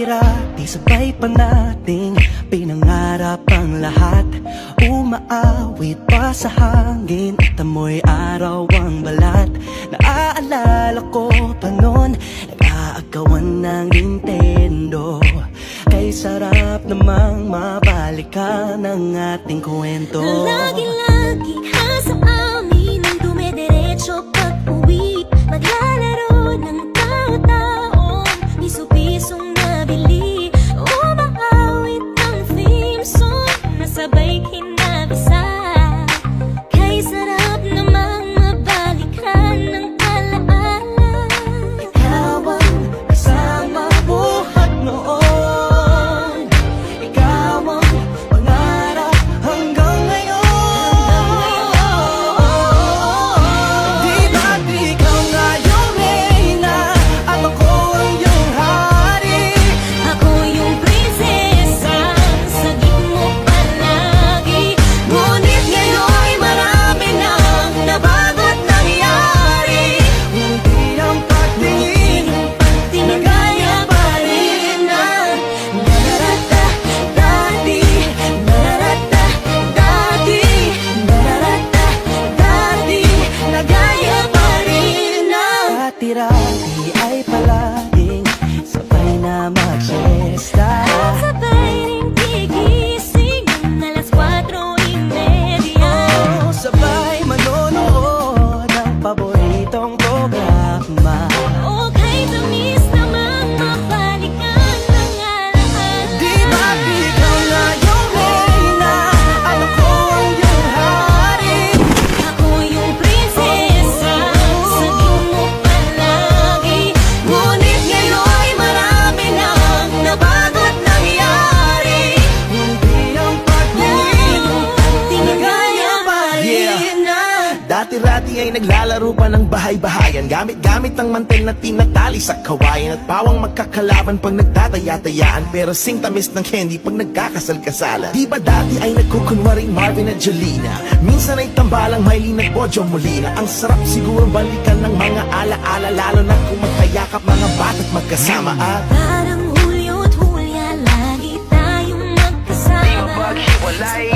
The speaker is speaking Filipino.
Dati-rati sabay pa nating pinangarap ang lahat. Umaawit pa sa hangin at amoy araw ang balat. Naaalala ko pa noon, nag-aagawan ng Nintendo. Kay sarap namang mabalikan ang ating kwento. Lagi-lagi ka sa amin ang dumediretso pag-uwi. Maglalaro ng tao-taong piso-pisong nabili. Umaawit ng theme song na sabay kinabisa. Kay sarap namang mabalikan ng alaala. Ikaw ang kasama buhat noon. Ikaw ang pangarap hanggang ngayon. Di ba't ikaw nga yung reyna at ako ang iyong hari? Ako yung prinsesa, sagip mo palagi. Ngunit ngayon'y marami nang nabago't nangyari. Hindi ang pagtingin na gaya pa rin na nararata dati, nararata dati, nararata dati, na gaya pa rin na. Dati-rati ay palaging sabay na mag-siesta. Sabay rin gigising ng alas 4:30. Sabay manonood ng paboritong programa. Okay, tamis namang mabalikan ng alaala. Di ba't ikaw na yung reyna at ako ang iyong hari? Ako yung prinsesa, sagip mo palagi. Ngunit ngayon'y marami nang nabago't nangyari. Hindi ang pagtingin na gaya pa rin na. Dati-rati ay naglalaro pa ng bahay-bahayan, gamit-gamit ang mantel na tinatali sa kawayan. At pawang magkakalaban pag nagtataya-tayaan, pero sing tamis ng candy pag nagkakasal-kasalan. Di ba dati ay nagkukunwaring Marvin at Jolina? Minsan ay tambalang Mylene at Bojo Molina. Ang sarap siguro balikan ng mga ala-ala, lalo na kung magkayakap mga bata't magkasama. At Parang Hulyo't Hulya, lagi tayong magkasama. maghiwalay.